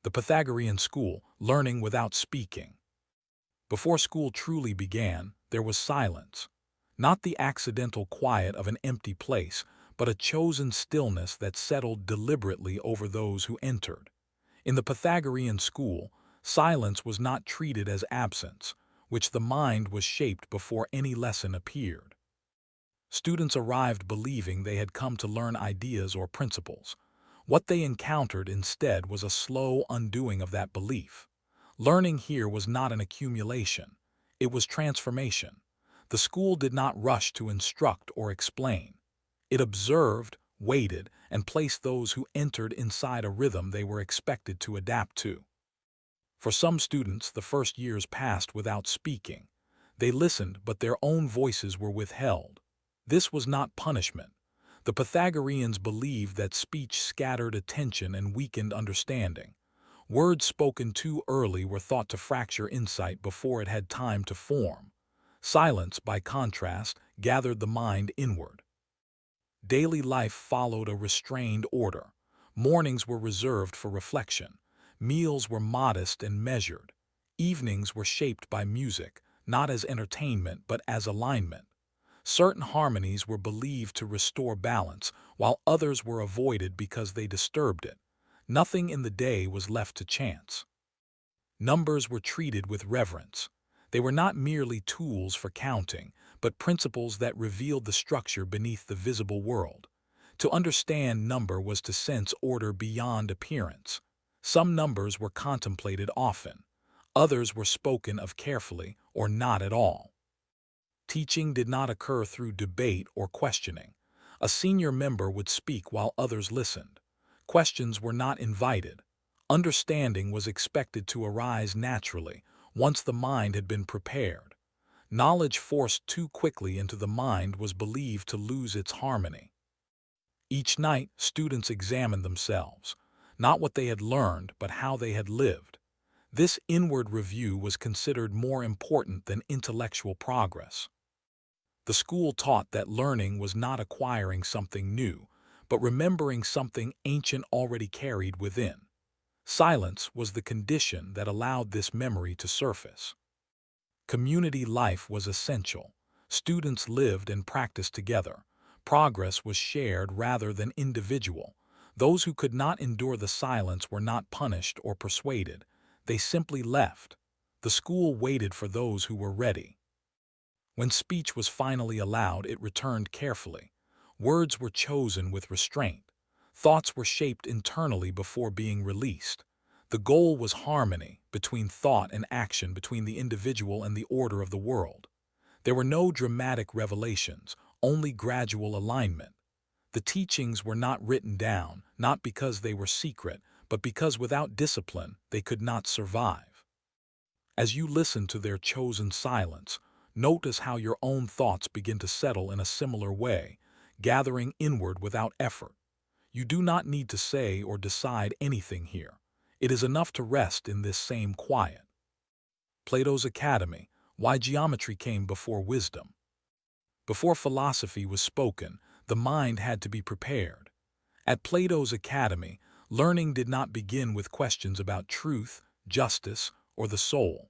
The Pythagorean School, learning without speaking. Before school truly began, there was silence. Not the accidental quiet of an empty place, but a chosen stillness that settled deliberately over those who entered. In the Pythagorean school, silence was not treated as absence, which the mind was shaped before any lesson appeared. Students arrived believing they had come to learn ideas or principles. What they encountered instead was a slow undoing of that belief. Learning here was not an accumulation. It was transformation. The school did not rush to instruct or explain. It observed, waited, and placed those who entered inside a rhythm they were expected to adapt to. For some students, the first years passed without speaking. They listened, but their own voices were withheld. This was not punishment. The Pythagoreans believed that speech scattered attention and weakened understanding. Words spoken too early were thought to fracture insight before it had time to form. Silence, by contrast, gathered the mind inward. Daily life followed a restrained order. Mornings were reserved for reflection. Meals were modest and measured. Evenings were shaped by music, not as entertainment but as alignment. Certain harmonies were believed to restore balance, while others were avoided because they disturbed it. Nothing in the day was left to chance. Numbers were treated with reverence. They were not merely tools for counting, but principles that revealed the structure beneath the visible world. To understand number was to sense order beyond appearance. Some numbers were contemplated often. Others were spoken of carefully or not at all. Teaching did not occur through debate or questioning. A senior member would speak while others listened. Questions were not invited. Understanding was expected to arise naturally, once the mind had been prepared. Knowledge forced too quickly into the mind was believed to lose its harmony. Each night, students examined themselves, not what they had learned, but how they had lived. This inward review was considered more important than intellectual progress. The school taught that learning was not acquiring something new, but remembering something ancient already carried within. Silence was the condition that allowed this memory to surface. Community life was essential. Students lived and practiced together. Progress was shared rather than individual. Those who could not endure the silence were not punished or persuaded. They simply left. The school waited for those who were ready. When speech was finally allowed, it returned carefully. Words were chosen with restraint. Thoughts were shaped internally before being released. The goal was harmony between thought and action, between the individual and the order of the world. There were no dramatic revelations, only gradual alignment. The teachings were not written down, not because they were secret, but because without discipline they could not survive. As you listen to their chosen silence, notice how your own thoughts begin to settle in a similar way, gathering inward without effort. You do not need to say or decide anything here. It is enough to rest in this same quiet. Plato's Academy, why geometry came before wisdom. Before philosophy was spoken, the mind had to be prepared. At Plato's Academy, learning did not begin with questions about truth, justice, or the soul.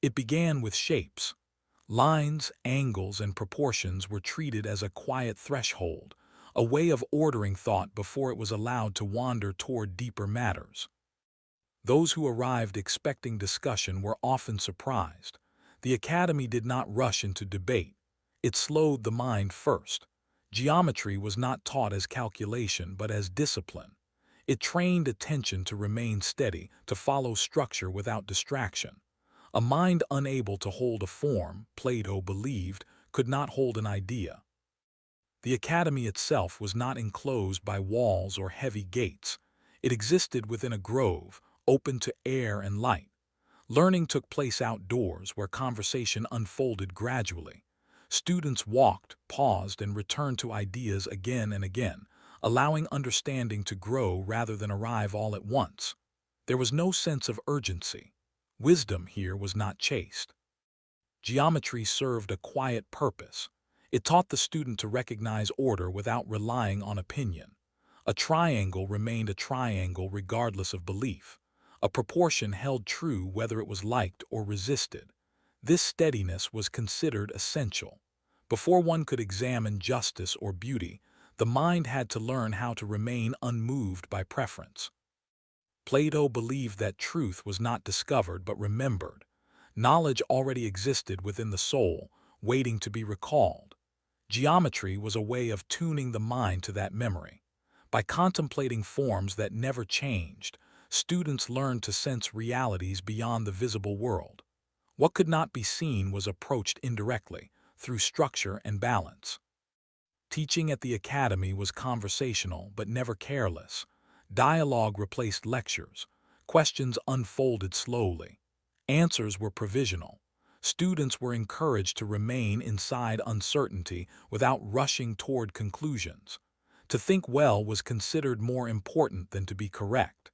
It began with shapes. Lines, angles, and proportions were treated as a quiet threshold, a way of ordering thought before it was allowed to wander toward deeper matters. Those who arrived expecting discussion were often surprised. The academy did not rush into debate. It slowed the mind first. Geometry was not taught as calculation but as discipline. It trained attention to remain steady, to follow structure without distraction. A mind unable to hold a form, Plato believed, could not hold an idea. The academy itself was not enclosed by walls or heavy gates. It existed within a grove, open to air and light. Learning took place outdoors, where conversation unfolded gradually. Students walked, paused, and returned to ideas again and again, allowing understanding to grow rather than arrive all at once. There was no sense of urgency. Wisdom here was not chased. Geometry served a quiet purpose. It taught the student to recognize order without relying on opinion. A triangle remained a triangle regardless of belief. A proportion held true whether it was liked or resisted. This steadiness was considered essential. Before one could examine justice or beauty, the mind had to learn how to remain unmoved by preference. Plato believed that truth was not discovered but remembered. Knowledge already existed within the soul, waiting to be recalled. Geometry was a way of tuning the mind to that memory. By contemplating forms that never changed, students learned to sense realities beyond the visible world. What could not be seen was approached indirectly, through structure and balance. Teaching at the academy was conversational but never careless. Dialogue replaced lectures. Questions unfolded slowly. Answers were provisional. Students were encouraged to remain inside uncertainty without rushing toward conclusions. To think well was considered more important than to be correct.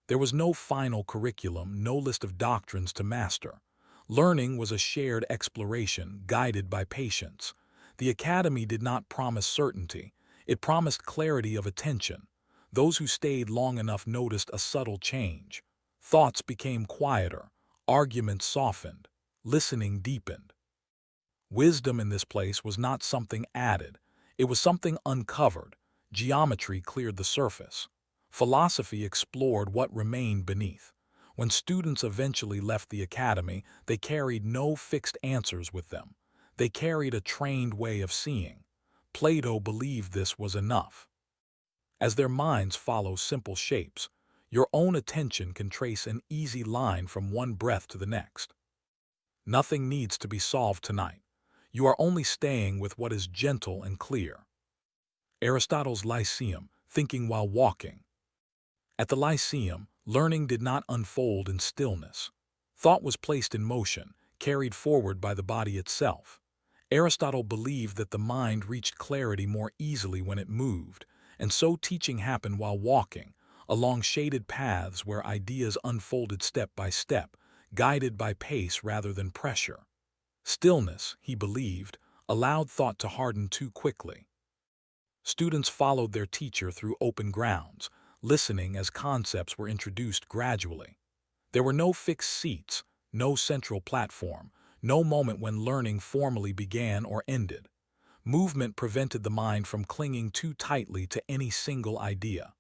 There was no final curriculum, no list of doctrines to master. Learning was a shared exploration, guided by patience. The academy did not promise certainty. It promised clarity of attention. Those who stayed long enough noticed a subtle change. Thoughts became quieter, arguments softened, listening deepened. Wisdom in this place was not something added. It was something uncovered. Geometry cleared the surface. Philosophy explored what remained beneath. When students eventually left the academy, they carried no fixed answers with them. They carried a trained way of seeing. Plato believed this was enough. As their minds follow simple shapes, your own attention can trace an easy line from one breath to the next. Nothing needs to be solved tonight. You are only staying with what is gentle and clear. Aristotle's Lyceum, thinking while walking. At the Lyceum, learning did not unfold in stillness. Thought was placed in motion, carried forward by the body itself. Aristotle believed that the mind reached clarity more easily when it moved, and so teaching happened while walking, along shaded paths where ideas unfolded step by step, guided by pace rather than pressure. Stillness, he believed, allowed thought to harden too quickly. Students followed their teacher through open grounds, listening as concepts were introduced gradually. There were no fixed seats, no central platform, no moment when learning formally began or ended. Movement prevented the mind from clinging too tightly to any single idea.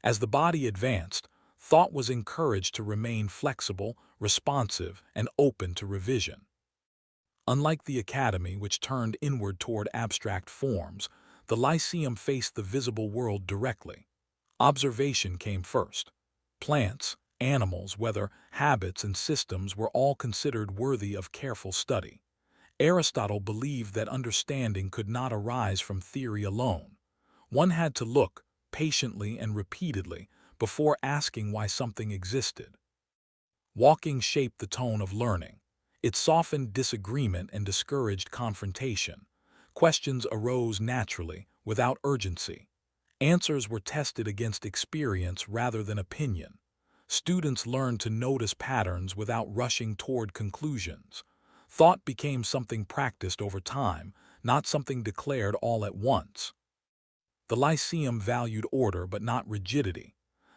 As the body advanced, thought was encouraged to remain flexible, responsive, and open to revision. Unlike the academy, which turned inward toward abstract forms, the Lyceum faced the visible world directly. Observation came first. Plants, animals, weather, habits, and systems were all considered worthy of careful study. Aristotle believed that understanding could not arise from theory alone. One had to look, patiently and repeatedly, before asking why something existed. Walking shaped the tone of learning. It softened disagreement and discouraged confrontation. Questions arose naturally, without urgency. Answers were tested against experience rather than opinion. Students learned to notice patterns without rushing toward conclusions. Thought became something practiced over time, not something declared all at once. The Lyceum valued order but not rigidity.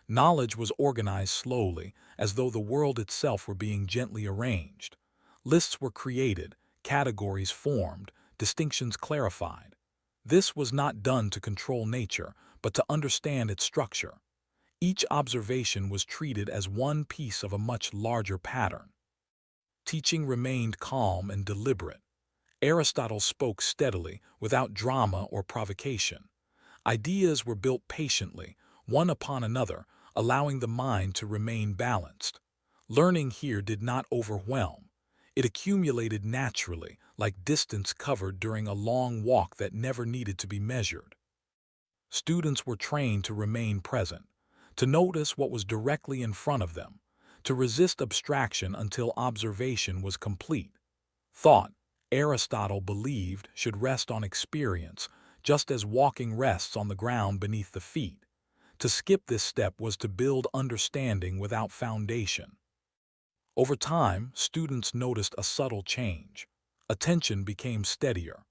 Knowledge was organized slowly, as though the world itself were being gently arranged. Lists were created, categories formed, distinctions clarified. This was not done to control nature, but to understand its structure. Each observation was treated as one piece of a much larger pattern. Teaching remained calm and deliberate. Aristotle spoke steadily, without drama or provocation. Ideas were built patiently, one upon another, allowing the mind to remain balanced. Learning here did not overwhelm. It accumulated naturally, like distance covered during a long walk that never needed to be measured. Students were trained to remain present, to notice what was directly in front of them, to resist abstraction until observation was complete. Thought, Aristotle believed, should rest on experience, just as walking rests on the ground beneath the feet. To skip this step was to build understanding without foundation. Over time, students noticed a subtle change. Attention became steadier.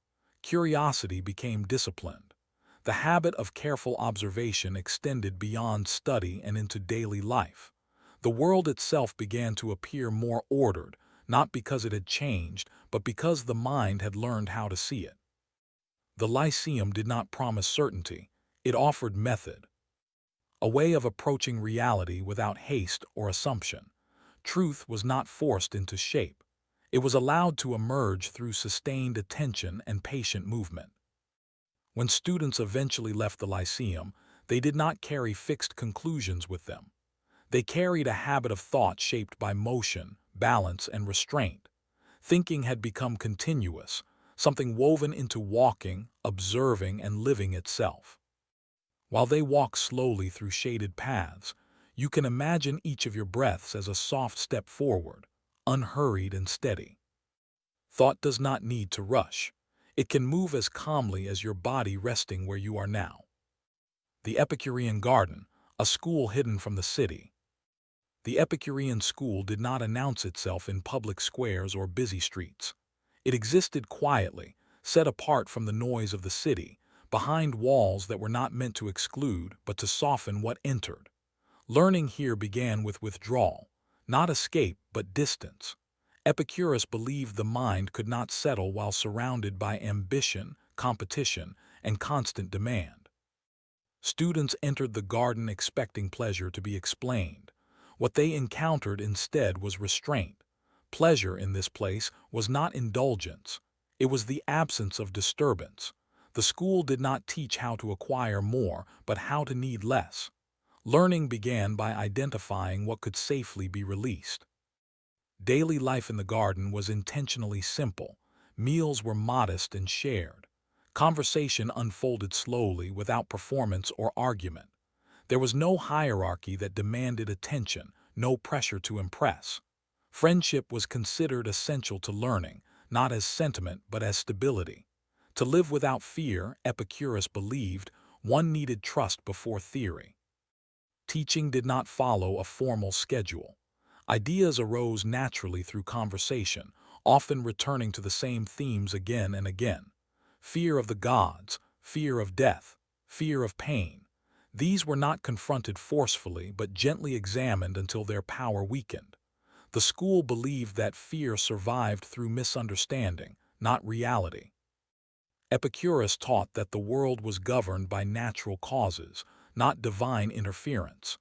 Curiosity became disciplined. The habit of careful observation extended beyond study and into daily life. The world itself began to appear more ordered, not because it had changed, but because the mind had learned how to see it. The Lyceum did not promise certainty, it offered method, a way of approaching reality without haste or assumption. Truth was not forced into shape. It was allowed to emerge through sustained attention and patient movement. When students eventually left the Lyceum, they did not carry fixed conclusions with them. They carried a habit of thought shaped by motion, balance, and restraint. Thinking had become continuous, something woven into walking, observing, and living itself. While they walk slowly through shaded paths, you can imagine each of your breaths as a soft step forward, unhurried and steady. Thought does not need to rush. It can move as calmly as your body resting where you are now. The Epicurean Garden, a school hidden from the city. The Epicurean School did not announce itself in public squares or busy streets. It existed quietly, set apart from the noise of the city, behind walls that were not meant to exclude but to soften what entered. Learning here began with withdrawal, not escape but distance. Epicurus believed the mind could not settle while surrounded by ambition, competition, and constant demand. Students entered the garden expecting pleasure to be explained. What they encountered instead was restraint. Pleasure in this place was not indulgence. It was the absence of disturbance. The school did not teach how to acquire more, but how to need less. Learning began by identifying what could safely be released. Daily life in the garden was intentionally simple. Meals were modest and shared. Conversation unfolded slowly without performance or argument. There was no hierarchy that demanded attention, no pressure to impress. Friendship was considered essential to learning, not as sentiment but as stability. To live without fear, Epicurus believed, one needed trust before theory. Teaching did not follow a formal schedule. Ideas arose naturally through conversation, often returning to the same themes again and again. Fear of the gods, fear of death, fear of pain. These were not confronted forcefully but gently examined until their power weakened. The school believed that fear survived through misunderstanding, not reality. Epicurus taught that the world was governed by natural causes, not divine interference.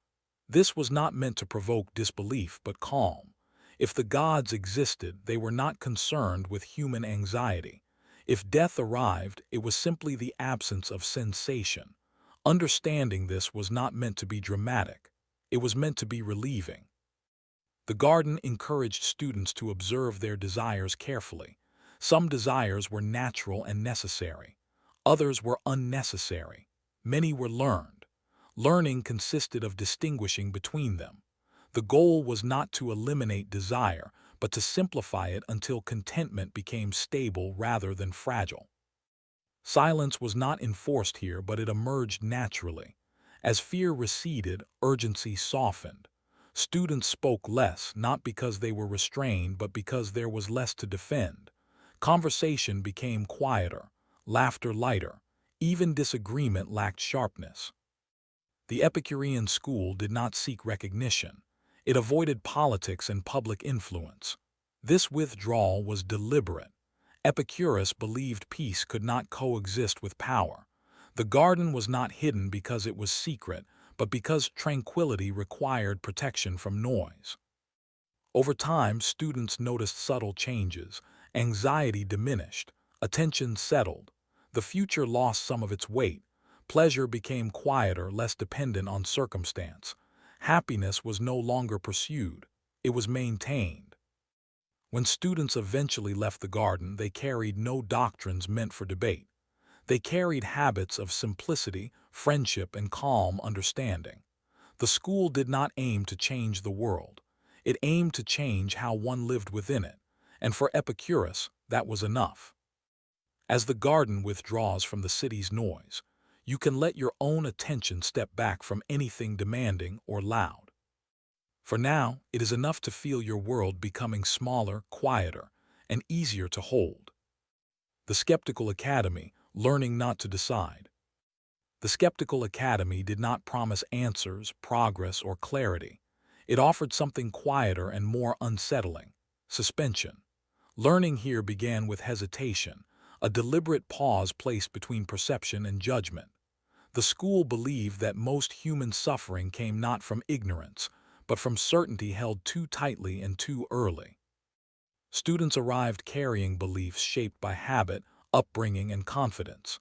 This was not meant to provoke disbelief but calm. If the gods existed, they were not concerned with human anxiety. If death arrived, it was simply the absence of sensation. Understanding this was not meant to be dramatic. It was meant to be relieving. The garden encouraged students to observe their desires carefully. Some desires were natural and necessary. Others were unnecessary. Many were learned. Learning consisted of distinguishing between them. The goal was not to eliminate desire, but to simplify it until contentment became stable rather than fragile. Silence was not enforced here, but it emerged naturally. As fear receded, urgency softened. Students spoke less, not because they were restrained, but because there was less to defend. Conversation became quieter, laughter lighter. Even disagreement lacked sharpness. The Epicurean school did not seek recognition. It avoided politics and public influence. This withdrawal was deliberate. Epicurus believed peace could not coexist with power. The garden was not hidden because it was secret, but because tranquility required protection from noise. Over time, students noticed subtle changes. Anxiety diminished. Attention settled. The future lost some of its weight. Pleasure became quieter, less dependent on circumstance. Happiness was no longer pursued. It was maintained. When students eventually left the garden, they carried no doctrines meant for debate. They carried habits of simplicity, friendship, and calm understanding. The school did not aim to change the world. It aimed to change how one lived within it, and for Epicurus, that was enough. As the garden withdraws from the city's noise, you can let your own attention step back from anything demanding or loud. For now, it is enough to feel your world becoming smaller, quieter, and easier to hold. The Skeptical Academy, learning not to decide. The Skeptical Academy did not promise answers, progress, or clarity. It offered something quieter and more unsettling: suspension. Learning here began with hesitation, a deliberate pause placed between perception and judgment. The school believed that most human suffering came not from ignorance, but from certainty held too tightly and too early. Students arrived carrying beliefs shaped by habit, upbringing, and confidence.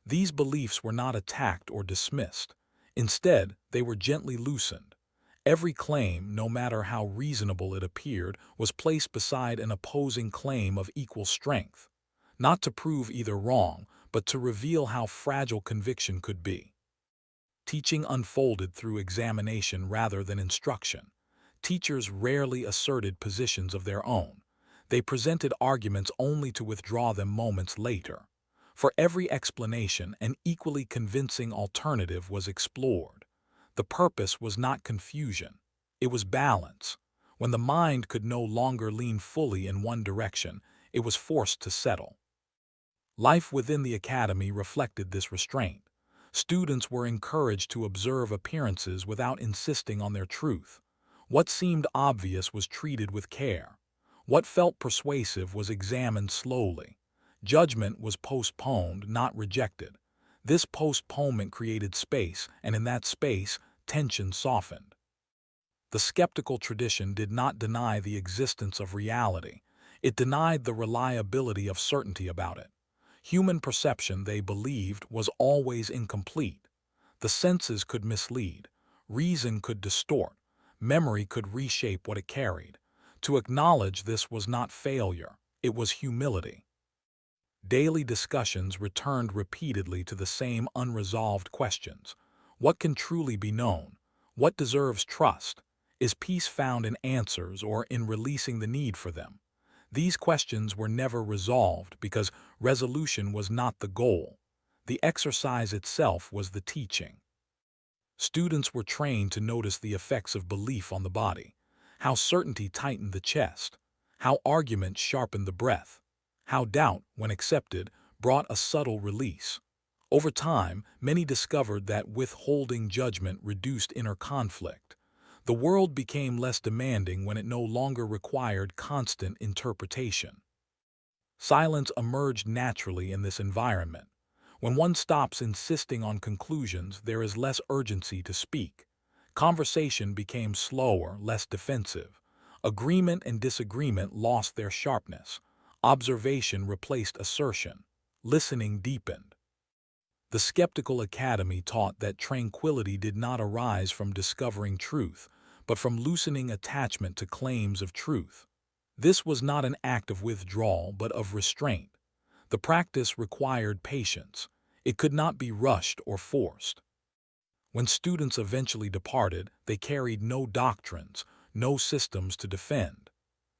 These beliefs were not attacked or dismissed. Instead, they were gently loosened. Every claim, no matter how reasonable it appeared, was placed beside an opposing claim of equal strength, not to prove either wrong, but to reveal how fragile conviction could be. Teaching unfolded through examination rather than instruction. Teachers rarely asserted positions of their own. They presented arguments only to withdraw them moments later. For every explanation, an equally convincing alternative was explored. The purpose was not confusion. It was balance. When the mind could no longer lean fully in one direction, it was forced to settle. Life within the academy reflected this restraint. Students were encouraged to observe appearances without insisting on their truth. What seemed obvious was treated with care. What felt persuasive was examined slowly. Judgment was postponed, not rejected. This postponement created space, and in that space, tension softened. The skeptical tradition did not deny the existence of reality. It denied the reliability of certainty about it. Human perception, they believed, was always incomplete. The senses could mislead. Reason could distort. Memory could reshape what it carried. To acknowledge this was not failure. It was humility. Daily discussions returned repeatedly to the same unresolved questions. What can truly be known? What deserves trust? Is peace found in answers or in releasing the need for them? These questions were never resolved because resolution was not the goal. The exercise itself was the teaching. Students were trained to notice the effects of belief on the body, how certainty tightened the chest, how argument sharpened the breath, how doubt, when accepted, brought a subtle release. Over time, many discovered that withholding judgment reduced inner conflict. The world became less demanding when it no longer required constant interpretation. Silence emerged naturally in this environment. When one stops insisting on conclusions, there is less urgency to speak. Conversation became slower, less defensive. Agreement and disagreement lost their sharpness. Observation replaced assertion. Listening deepened. The skeptical academy taught that tranquility did not arise from discovering truth, but from loosening attachment to claims of truth. This was not an act of withdrawal, but of restraint. The practice required patience. It could not be rushed or forced. When students eventually departed, they carried no doctrines, no systems to defend.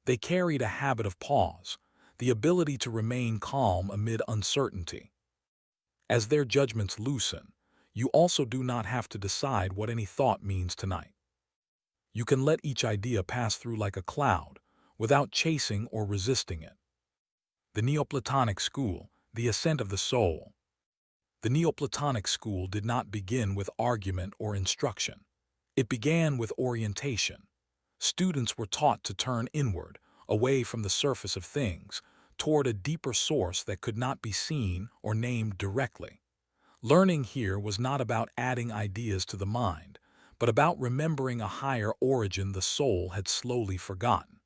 They carried a habit of pause, the ability to remain calm amid uncertainty. As their judgments loosen, you also do not have to decide what any thought means tonight. You can let each idea pass through like a cloud, without chasing or resisting it. The Neoplatonic School, the ascent of the soul. The Neoplatonic School did not begin with argument or instruction. It began with orientation. Students were taught to turn inward, away from the surface of things, toward a deeper source that could not be seen or named directly. Learning here was not about adding ideas to the mind, but about remembering a higher origin the soul had slowly forgotten.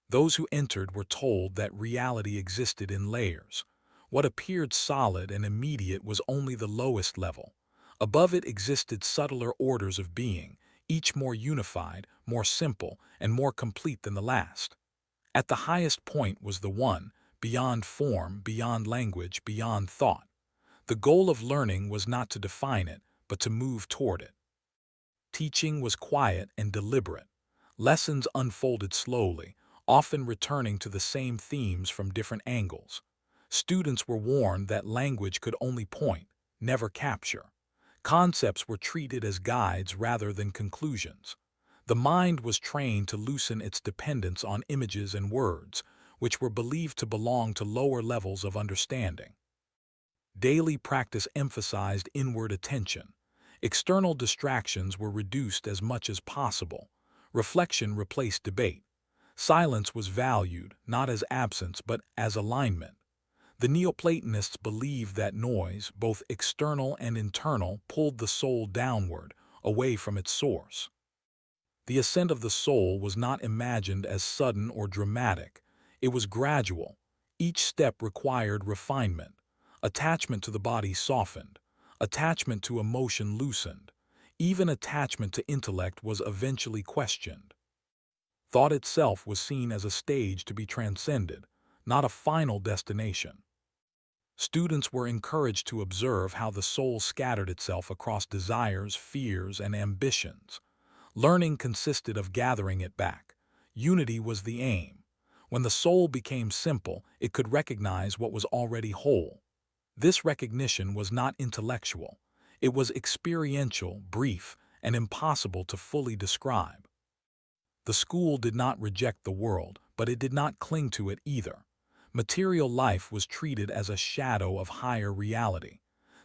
Those who entered were told that reality existed in layers. What appeared solid and immediate was only the lowest level. Above it existed subtler orders of being, each more unified, more simple, and more complete than the last. At the highest point was the one, beyond form, beyond language, beyond thought. The goal of learning was not to define it, but to move toward it. Teaching was quiet and deliberate. Lessons unfolded slowly, often returning to the same themes from different angles. Students were warned that language could only point, never capture. Concepts were treated as guides rather than conclusions. The mind was trained to loosen its dependence on images and words, which were believed to belong to lower levels of understanding. Daily practice emphasized inward attention. External distractions were reduced as much as possible. Reflection replaced debate. Silence was valued not as absence but as alignment. The Neoplatonists believed that noise, both external and internal, pulled the soul downward, away from its source. The ascent of the soul was not imagined as sudden or dramatic. It was gradual. Each step required refinement. Attachment to the body softened. Attachment to emotion loosened. Even attachment to intellect was eventually questioned. Thought itself was seen as a stage to be transcended, not a final destination. Students were encouraged to observe how the soul scattered itself across desires, fears, and ambitions. Learning consisted of gathering it back. Unity was the aim. When the soul became simple, it could recognize what was already whole. This recognition was not intellectual. It was experiential, brief, and impossible to fully describe. The school did not reject the world, but it did not cling to it either. Material life was treated as a shadow of higher reality.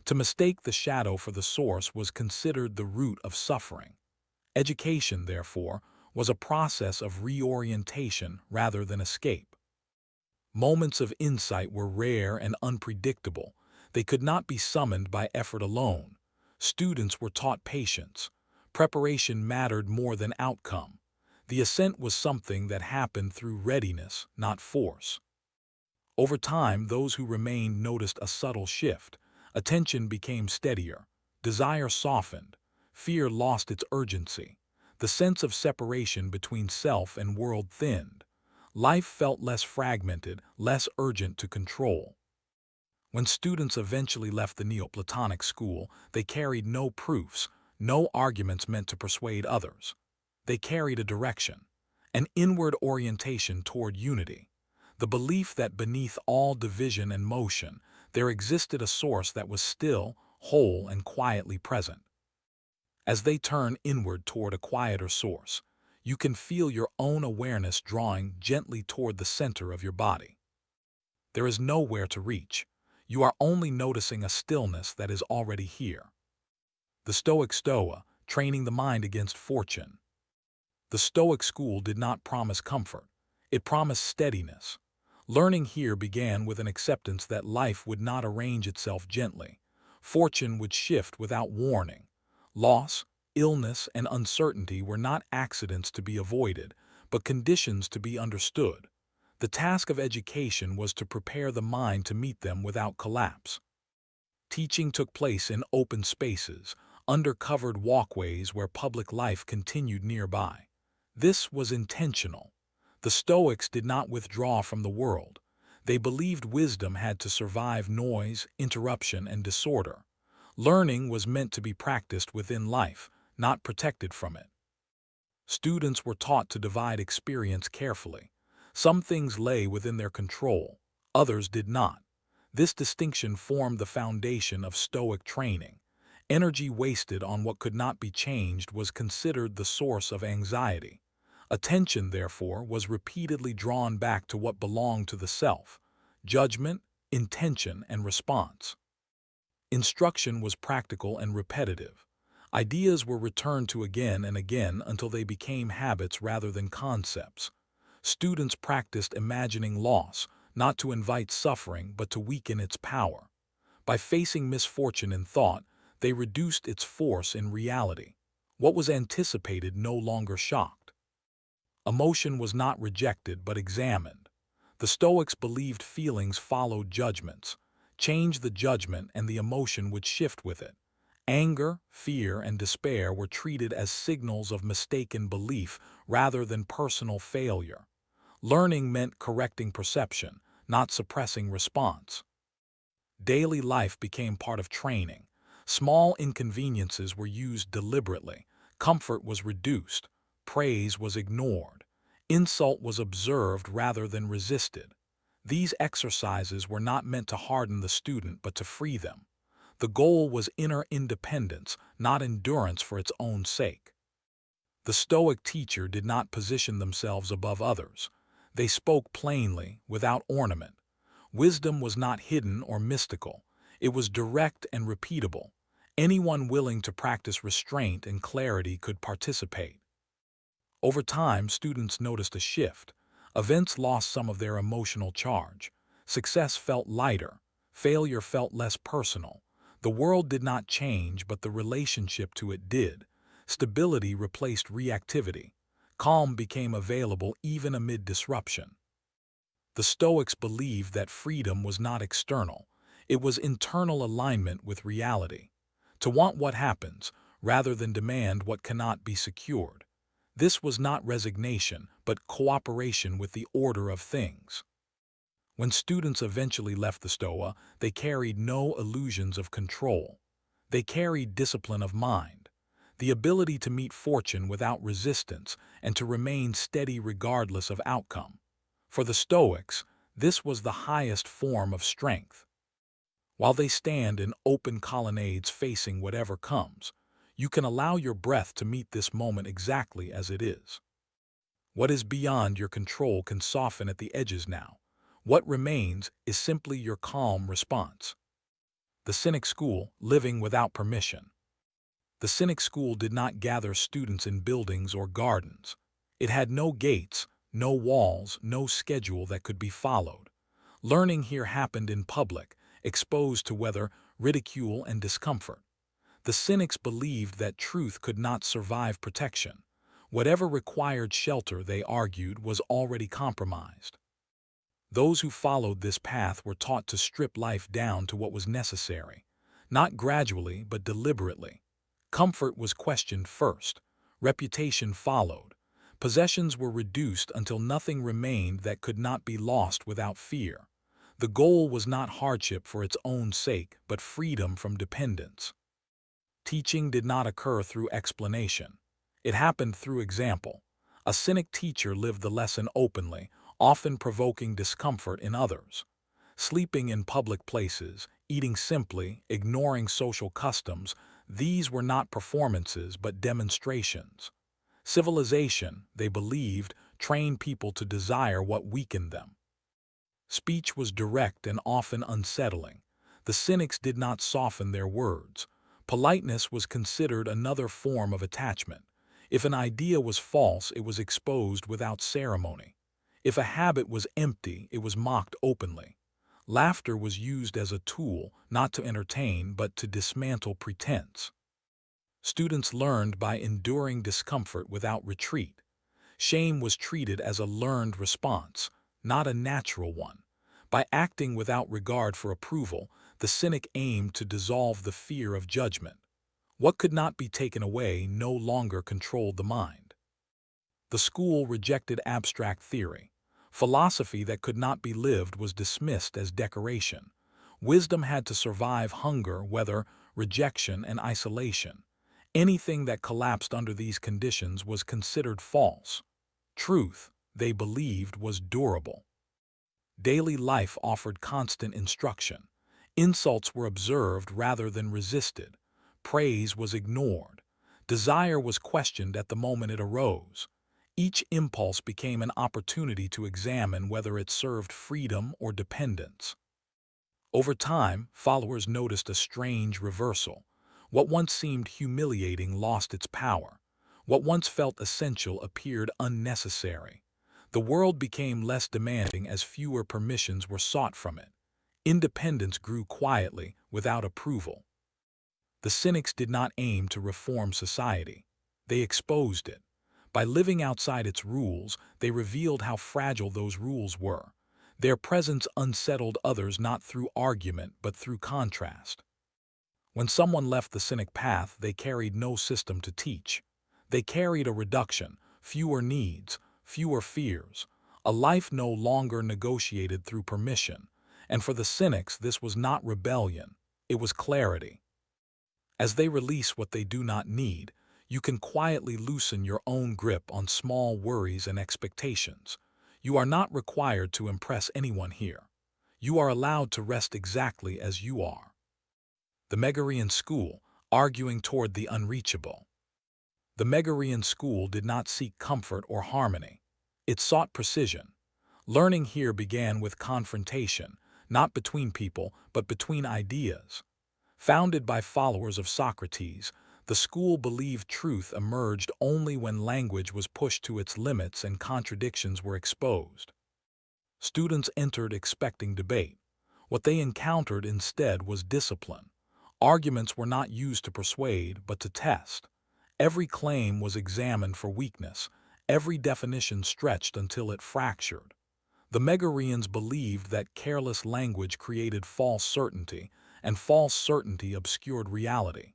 To mistake the shadow for the source was considered the root of suffering. Education, therefore, was a process of reorientation rather than escape. Moments of insight were rare and unpredictable. They could not be summoned by effort alone. Students were taught patience. Preparation mattered more than outcome. The ascent was something that happened through readiness, not force. Over time, those who remained noticed a subtle shift. Attention became steadier. Desire softened. Fear lost its urgency. The sense of separation between self and world thinned. Life felt less fragmented, less urgent to control. When students eventually left the Neoplatonic school, they carried no proofs, no arguments meant to persuade others. They carried a direction, an inward orientation toward unity. The belief that beneath all division and motion, there existed a source that was still, whole, and quietly present. As they turn inward toward a quieter source, you can feel your own awareness drawing gently toward the center of your body. There is nowhere to reach. You are only noticing a stillness that is already here. The Stoic Stoa, training the mind against fortune. The Stoic school did not promise comfort. It promised steadiness. Learning here began with an acceptance that life would not arrange itself gently. Fortune would shift without warning. Loss, illness, and uncertainty were not accidents to be avoided, but conditions to be understood. The task of education was to prepare the mind to meet them without collapse. Teaching took place in open spaces, under covered walkways where public life continued nearby. This was intentional. The Stoics did not withdraw from the world. They believed wisdom had to survive noise, interruption, and disorder. Learning was meant to be practiced within life, not protected from it. Students were taught to divide experience carefully. Some things lay within their control, others did not. This distinction formed the foundation of Stoic training. Energy wasted on what could not be changed was considered the source of anxiety. Attention, therefore, was repeatedly drawn back to what belonged to the self: judgment, intention, and response. Instruction was practical and repetitive. Ideas were returned to again and again until they became habits rather than concepts. Students practiced imagining loss, not to invite suffering but to weaken its power. By facing misfortune in thought, they reduced its force in reality. What was anticipated no longer shocked. Emotion was not rejected but examined. The Stoics believed feelings followed judgments. Change the judgment and the emotion would shift with it. Anger, fear, and despair were treated as signals of mistaken belief rather than personal failure. Learning meant correcting perception, not suppressing response. Daily life became part of training. Small inconveniences were used deliberately. Comfort was reduced. Praise was ignored. Insult was observed rather than resisted. These exercises were not meant to harden the student but to free them. The goal was inner independence, not endurance for its own sake. The Stoic teacher did not position themselves above others. They spoke plainly, without ornament. Wisdom was not hidden or mystical. It was direct and repeatable. Anyone willing to practice restraint and clarity could participate. Over time, students noticed a shift. Events lost some of their emotional charge. Success felt lighter. Failure felt less personal. The world did not change, but the relationship to it did. Stability replaced reactivity. Calm became available even amid disruption. The Stoics believed that freedom was not external. It was internal alignment with reality. To want what happens, rather than demand what cannot be secured. This was not resignation, but cooperation with the order of things. When students eventually left the Stoa, they carried no illusions of control. They carried discipline of mind, the ability to meet fortune without resistance and to remain steady regardless of outcome. For the Stoics, this was the highest form of strength. While they stand in open colonnades facing whatever comes, you can allow your breath to meet this moment exactly as it is. What is beyond your control can soften at the edges now. What remains is simply your calm response. The Cynic School, living without permission. The Cynic School did not gather students in buildings or gardens. It had no gates, no walls, no schedule that could be followed. Learning here happened in public, exposed to weather, ridicule, and discomfort. The Cynics believed that truth could not survive protection. Whatever required shelter, they argued, was already compromised. Those who followed this path were taught to strip life down to what was necessary, not gradually but deliberately. Comfort was questioned first, reputation followed. Possessions were reduced until nothing remained that could not be lost without fear. The goal was not hardship for its own sake, but freedom from dependence. Teaching did not occur through explanation. It happened through example. A Cynic teacher lived the lesson openly, often provoking discomfort in others. Sleeping in public places, eating simply, ignoring social customs, these were not performances but demonstrations. Civilization, they believed, trained people to desire what weakened them. Speech was direct and often unsettling. The Cynics did not soften their words. Politeness was considered another form of attachment. If an idea was false, it was exposed without ceremony. If a habit was empty, it was mocked openly. Laughter was used as a tool, not to entertain, but to dismantle pretense. Students learned by enduring discomfort without retreat. Shame was treated as a learned response, not a natural one. By acting without regard for approval, the Cynic aimed to dissolve the fear of judgment. What could not be taken away no longer controlled the mind. The school rejected abstract theory. Philosophy that could not be lived was dismissed as decoration. Wisdom had to survive hunger, weather, rejection, and isolation. Anything that collapsed under these conditions was considered false. Truth, they believed, was durable. Daily life offered constant instruction. Insults were observed rather than resisted. Praise was ignored. Desire was questioned at the moment it arose. Each impulse became an opportunity to examine whether it served freedom or dependence. Over time, followers noticed a strange reversal. What once seemed humiliating lost its power. What once felt essential appeared unnecessary. The world became less demanding as fewer permissions were sought from it. Independence grew quietly, without approval. The Cynics did not aim to reform society. They exposed it. By living outside its rules, they revealed how fragile those rules were. Their presence unsettled others not through argument but through contrast. When someone left the Cynic path, they carried no system to teach. They carried a reduction, fewer needs, fewer fears, a life no longer negotiated through permission. And for the Cynics, this was not rebellion, it was clarity. As they release what they do not need, you can quietly loosen your own grip on small worries and expectations. You are not required to impress anyone here. You are allowed to rest exactly as you are. The Megarian School, arguing toward the unreachable. The Megarian School did not seek comfort or harmony. It sought precision. Learning here began with confrontation, not between people, but between ideas. Founded by followers of Socrates, The school believed truth emerged only when language was pushed to its limits and contradictions were exposed. Students entered expecting debate. What they encountered instead was discipline. Arguments were not used to persuade, but to test. Every claim was examined for weakness, every definition stretched until it fractured. The Megarians believed that careless language created false certainty, and false certainty obscured reality.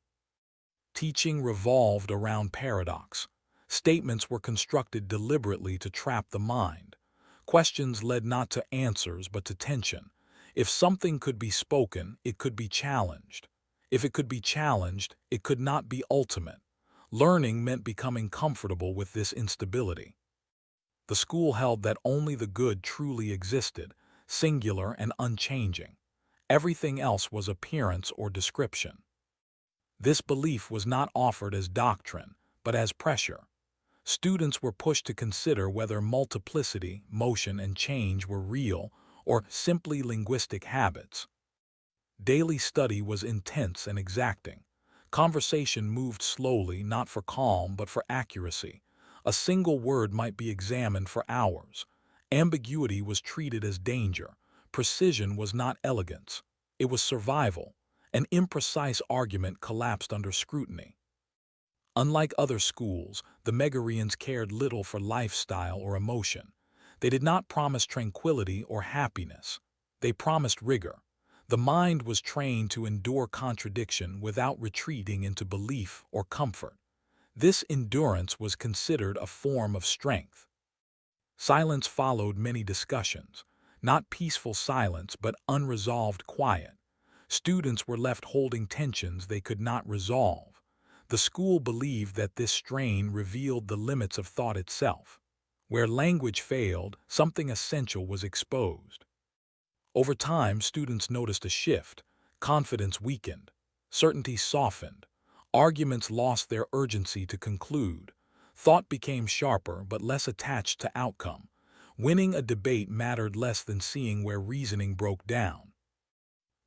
Teaching revolved around paradox. Statements were constructed deliberately to trap the mind. Questions led not to answers but to tension. If something could be spoken, it could be challenged. If it could be challenged, it could not be ultimate. Learning meant becoming comfortable with this instability. The school held that only the good truly existed, singular and unchanging. Everything else was appearance or description. This belief was not offered as doctrine, but as pressure. Students were pushed to consider whether multiplicity, motion, and change were real or simply linguistic habits. Daily study was intense and exacting. Conversation moved slowly, not for calm, but for accuracy. A single word might be examined for hours. Ambiguity was treated as danger. Precision was not elegance. It was survival. An imprecise argument collapsed under scrutiny. Unlike other schools, the Megarians cared little for lifestyle or emotion. They did not promise tranquility or happiness. They promised rigor. The mind was trained to endure contradiction without retreating into belief or comfort. This endurance was considered a form of strength. Silence followed many discussions, not peaceful silence but unresolved quiet. Students were left holding tensions they could not resolve. The school believed that this strain revealed the limits of thought itself. Where language failed, something essential was exposed. Over time, students noticed a shift. Confidence weakened. Certainty softened. Arguments lost their urgency to conclude. Thought became sharper but less attached to outcome. Winning a debate mattered less than seeing where reasoning broke down.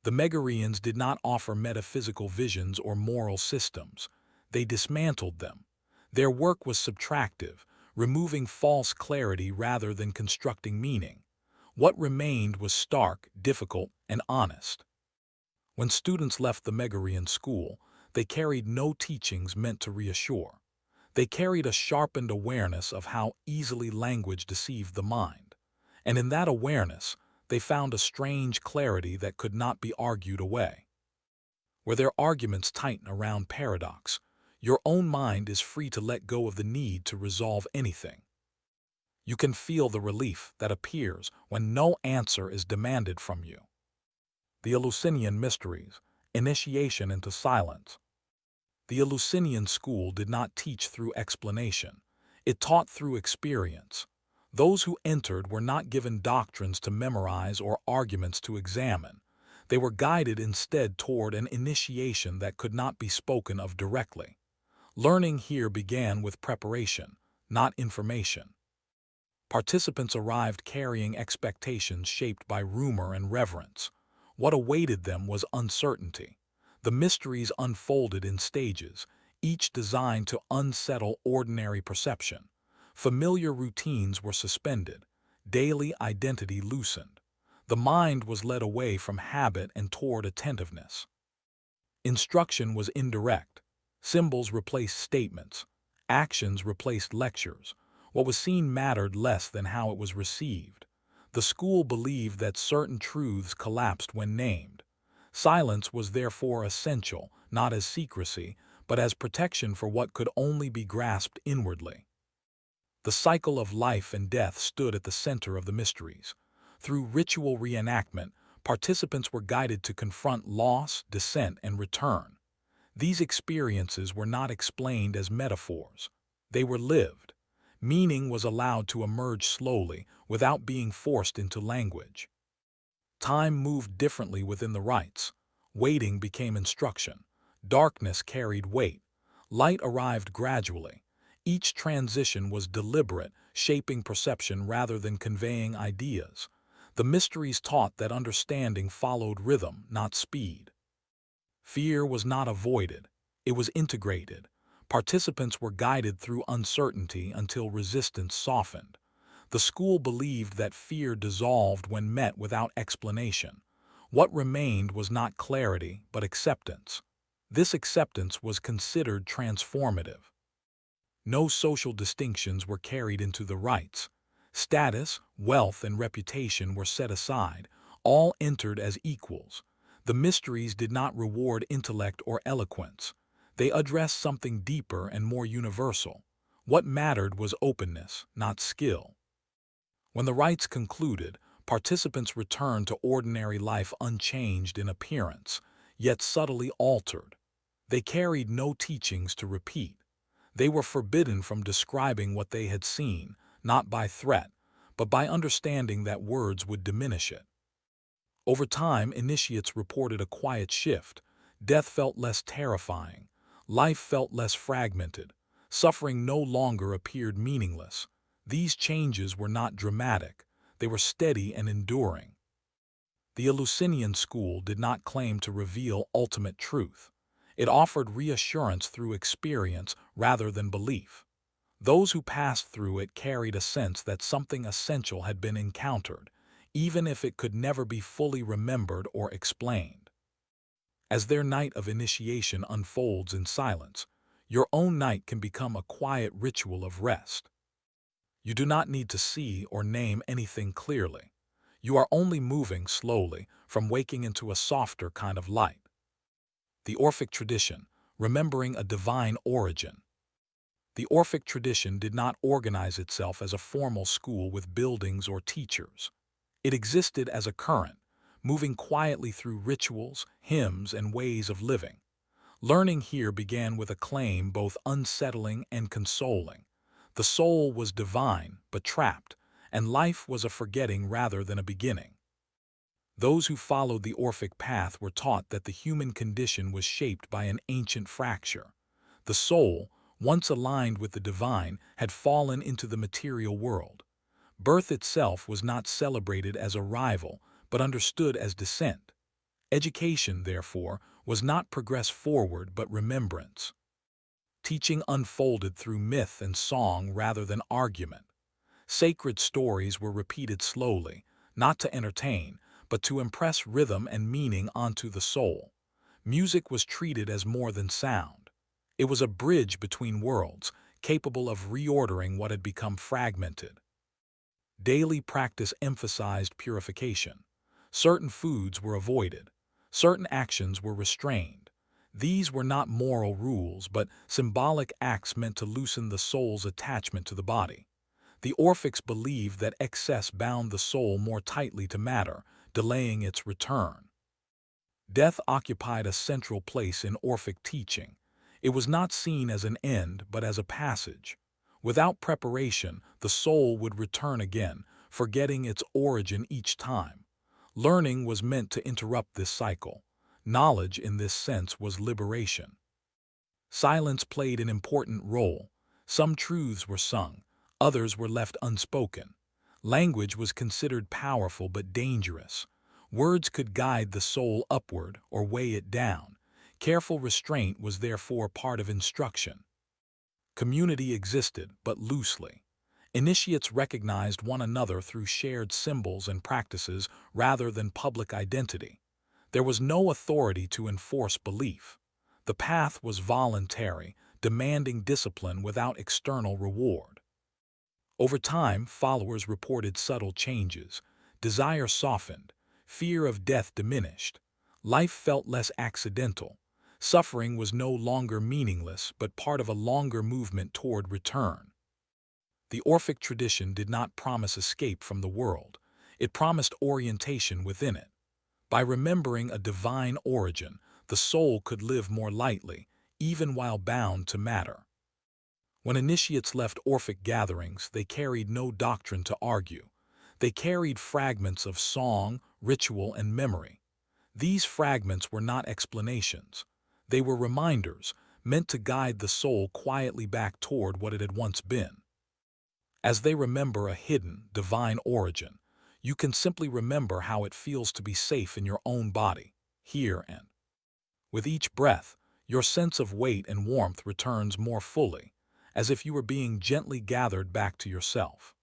The Megarians did not offer metaphysical visions or moral systems. They dismantled them. Their work was subtractive, removing false clarity rather than constructing meaning. What remained was stark, difficult, and honest. When students left the Megarian school, they carried no teachings meant to reassure. They carried a sharpened awareness of how easily language deceived the mind. And in that awareness, they found a strange clarity that could not be argued away. Where their arguments tighten around paradox, your own mind is free to let go of the need to resolve anything. You can feel the relief that appears when no answer is demanded from you. The Eleusinian Mysteries, initiation into silence. The Eleusinian School did not teach through explanation. It taught through experience. Those who entered were not given doctrines to memorize or arguments to examine. They were guided instead toward an initiation that could not be spoken of directly. Learning here began with preparation, not information. Participants arrived carrying expectations shaped by rumor and reverence. What awaited them was uncertainty. The mysteries unfolded in stages, each designed to unsettle ordinary perception. Familiar routines were suspended, daily identity loosened. The mind was led away from habit and toward attentiveness. Instruction was indirect. Symbols replaced statements. Actions replaced lectures. What was seen mattered less than how it was received. The school believed that certain truths collapsed when named. Silence was therefore essential, not as secrecy, but as protection for what could only be grasped inwardly. The cycle of life and death stood at the center of the mysteries. Through ritual reenactment, participants were guided to confront loss, descent, and return. These experiences were not explained as metaphors. They were lived. Meaning was allowed to emerge slowly, without being forced into language. Time moved differently within the rites. Waiting became instruction. Darkness carried weight. Light arrived gradually. Each transition was deliberate, shaping perception rather than conveying ideas. The mysteries taught that understanding followed rhythm, not speed. Fear was not avoided. It was integrated. Participants were guided through uncertainty until resistance softened. The school believed that fear dissolved when met without explanation. What remained was not clarity, but acceptance. This acceptance was considered transformative. No social distinctions were carried into the rites. Status, wealth, and reputation were set aside. All entered as equals. The mysteries did not reward intellect or eloquence. They addressed something deeper and more universal. What mattered was openness, not skill. When the rites concluded, participants returned to ordinary life unchanged in appearance, yet subtly altered. They carried no teachings to repeat. They were forbidden from describing what they had seen, not by threat, but by understanding that words would diminish it. Over time, initiates reported a quiet shift. Death felt less terrifying. Life felt less fragmented. Suffering no longer appeared meaningless. These changes were not dramatic. They were steady and enduring. The Eleusinian School did not claim to reveal ultimate truth. It offered reassurance through experience rather than belief. Those who passed through it carried a sense that something essential had been encountered, even if it could never be fully remembered or explained. As their night of initiation unfolds in silence, your own night can become a quiet ritual of rest. You do not need to see or name anything clearly. You are only moving slowly from waking into a softer kind of light. The Orphic Tradition, remembering a divine origin. The Orphic tradition did not organize itself as a formal school with buildings or teachers. It existed as a current, moving quietly through rituals, hymns, and ways of living. Learning here began with a claim both unsettling and consoling. The soul was divine, but trapped, and life was a forgetting rather than a beginning. Those who followed the Orphic path were taught that the human condition was shaped by an ancient fracture. The soul, once aligned with the divine, had fallen into the material world. Birth itself was not celebrated as arrival, but understood as descent. Education, therefore, was not progress forward but remembrance. Teaching unfolded through myth and song rather than argument. Sacred stories were repeated slowly, not to entertain, but to impress rhythm and meaning onto the soul. Music was treated as more than sound. It was a bridge between worlds, capable of reordering what had become fragmented. Daily practice emphasized purification. Certain foods were avoided. Certain actions were restrained. These were not moral rules, but symbolic acts meant to loosen the soul's attachment to the body. The Orphics believed that excess bound the soul more tightly to matter, delaying its return. Death occupied a central place in Orphic teaching. It was not seen as an end, but as a passage. Without preparation, the soul would return again, forgetting its origin each time. Learning was meant to interrupt this cycle. Knowledge, in this sense, was liberation. Silence played an important role. Some truths were sung, others were left unspoken. Language was considered powerful but dangerous. Words could guide the soul upward or weigh it down. Careful restraint was therefore part of instruction. Community existed, but loosely. Initiates recognized one another through shared symbols and practices rather than public identity. There was no authority to enforce belief. The path was voluntary, demanding discipline without external reward. Over time, followers reported subtle changes. Desire softened. Fear of death diminished. Life felt less accidental. Suffering was no longer meaningless, but part of a longer movement toward return. The Orphic tradition did not promise escape from the world. It promised orientation within it. By remembering a divine origin, the soul could live more lightly, even while bound to matter. When initiates left Orphic gatherings, they carried no doctrine to argue. They carried fragments of song, ritual, and memory. These fragments were not explanations. They were reminders, meant to guide the soul quietly back toward what it had once been. As they remember a hidden, divine origin, you can simply remember how it feels to be safe in your own body, here and. With each breath, Your sense of weight and warmth returns more fully, as if you were being gently gathered back to yourself.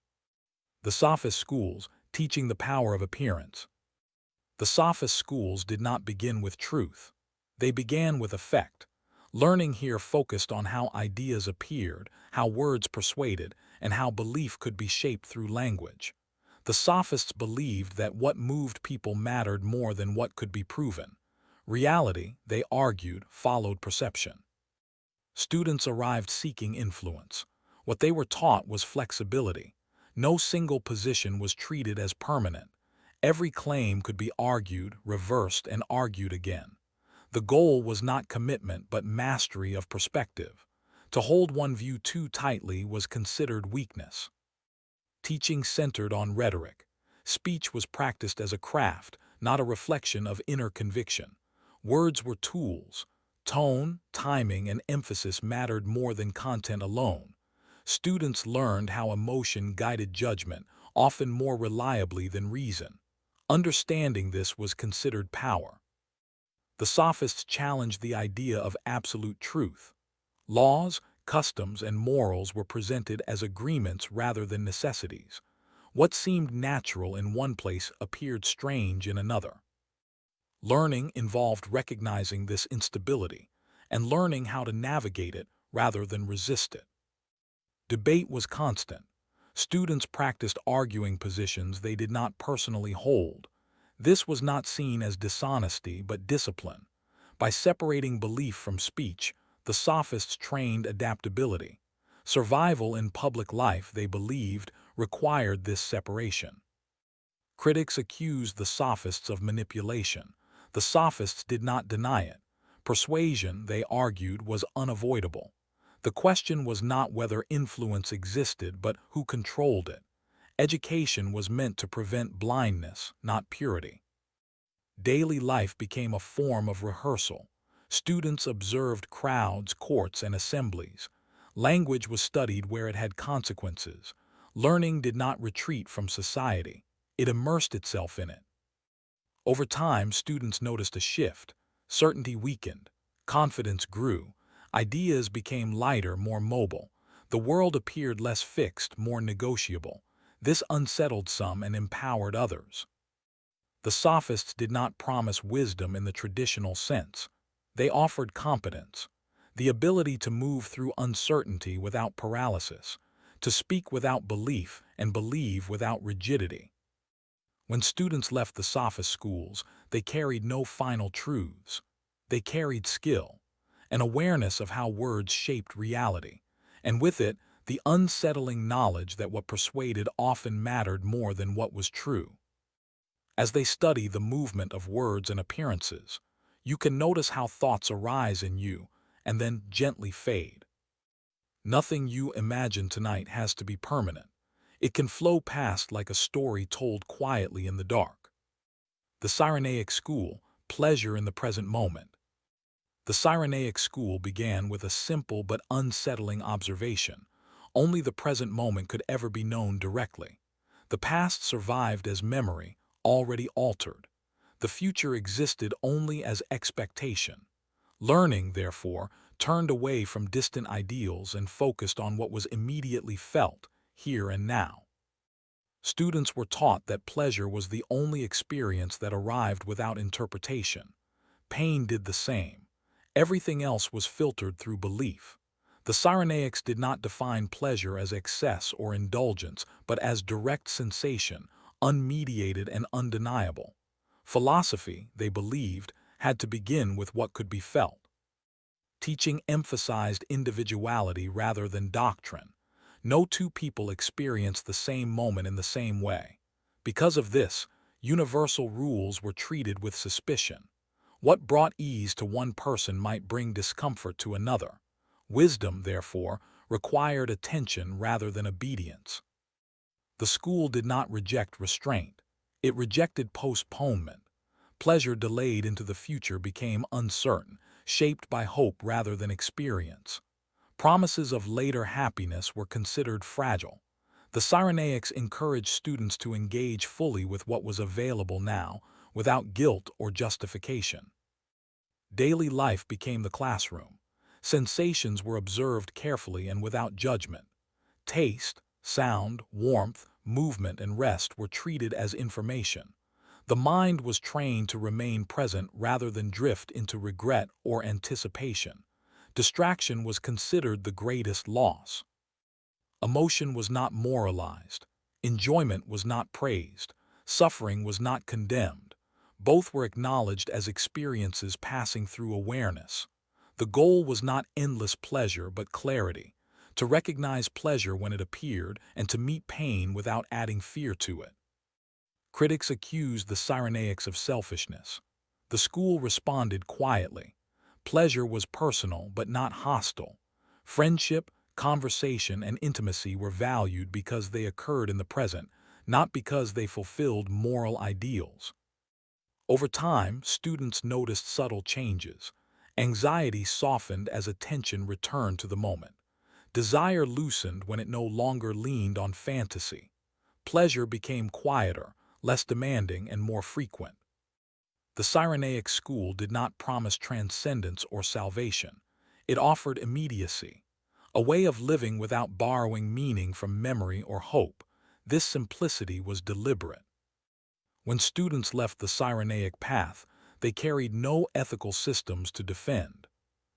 The Sophist Schools, teaching the power of appearance. The Sophist schools did not begin with truth. They began with effect. Learning here focused on how ideas appeared, how words persuaded, and how belief could be shaped through language. The Sophists believed that what moved people mattered more than what could be proven. Reality, they argued, followed perception. Students arrived seeking influence. What they were taught was flexibility. No single position was treated as permanent. Every claim could be argued, reversed, and argued again. The goal was not commitment but mastery of perspective. To hold one view too tightly was considered weakness. Teaching centered on rhetoric. Speech was practiced as a craft, not a reflection of inner conviction. Words were tools. Tone, timing, and emphasis mattered more than content alone. Students learned how emotion guided judgment, often more reliably than reason. Understanding this was considered power. The Sophists challenged the idea of absolute truth. Laws, customs, and morals were presented as agreements rather than necessities. What seemed natural in one place appeared strange in another. Learning involved recognizing this instability and learning how to navigate it rather than resist it. Debate was constant. Students practiced arguing positions they did not personally hold. This was not seen as dishonesty but discipline. By separating belief from speech, the Sophists trained adaptability. Survival in public life, they believed, required this separation. Critics accused the Sophists of manipulation. The Sophists did not deny it. Persuasion, they argued, was unavoidable. The question was not whether influence existed, but who controlled it. Education was meant to prevent blindness, not purity. Daily life became a form of rehearsal. Students observed crowds, courts, and assemblies. Language was studied where it had consequences. Learning did not retreat from society. It immersed itself in it. Over time, students noticed a shift. Certainty weakened. Confidence grew. Ideas became lighter, more mobile. The world appeared less fixed, more negotiable. This unsettled some and empowered others. The Sophists did not promise wisdom in the traditional sense. They offered competence, the ability to move through uncertainty without paralysis, to speak without belief and believe without rigidity. When students left the Sophist schools, they carried no final truths. They carried skill, an awareness of how words shaped reality, and with it, the unsettling knowledge that what persuaded often mattered more than what was true. As they study the movement of words and appearances, you can notice how thoughts arise in you and then gently fade. Nothing you imagine tonight has to be permanent. It can flow past like a story told quietly in the dark. The Cyrenaic School, pleasure in the present moment. The Cyrenaic School began with a simple but unsettling observation. Only the present moment could ever be known directly. The past survived as memory, already altered. The future existed only as expectation. Learning, therefore, turned away from distant ideals and focused on what was immediately felt, here and now. Students were taught that pleasure was the only experience that arrived without interpretation. Pain did the same. Everything else was filtered through belief. The Cyrenaics did not define pleasure as excess or indulgence, but as direct sensation, unmediated and undeniable. Philosophy, they believed, had to begin with what could be felt. Teaching emphasized individuality rather than doctrine. No two people experienced the same moment in the same way. Because of this, universal rules were treated with suspicion. What brought ease to one person might bring discomfort to another. Wisdom, therefore, required attention rather than obedience. The school did not reject restraint. It rejected postponement. Pleasure delayed into the future became uncertain, shaped by hope rather than experience. Promises of later happiness were considered fragile. The Cyrenaics encouraged students to engage fully with what was available now, without guilt or justification. Daily life became the classroom. Sensations were observed carefully and without judgment. Taste, sound, warmth, movement, and rest were treated as information. The mind was trained to remain present rather than drift into regret or anticipation. Distraction was considered the greatest loss. Emotion was not moralized. Enjoyment was not praised. Suffering was not condemned. Both were acknowledged as experiences passing through awareness. The goal was not endless pleasure but clarity, to recognize pleasure when it appeared and to meet pain without adding fear to it. Critics accused the Cyrenaics of selfishness. The school responded quietly. Pleasure was personal but not hostile. Friendship, conversation, and intimacy were valued because they occurred in the present, not because they fulfilled moral ideals. Over time, students noticed subtle changes. Anxiety softened as attention returned to the moment. Desire loosened when it no longer leaned on fantasy. Pleasure became quieter, less demanding, and more frequent. The Cyrenaic school did not promise transcendence or salvation. It offered immediacy, a way of living without borrowing meaning from memory or hope. This simplicity was deliberate. When students left the Cyrenaic path, they carried no ethical systems to defend.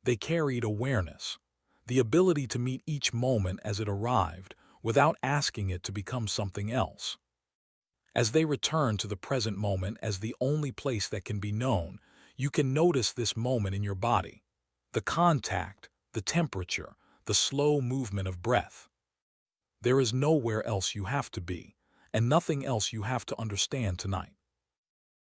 They carried awareness, the ability to meet each moment as it arrived without asking it to become something else. As they return to the present moment as the only place that can be known, you can notice this moment in your body. The contact, the temperature, the slow movement of breath. There is nowhere else you have to be, and nothing else you have to understand tonight.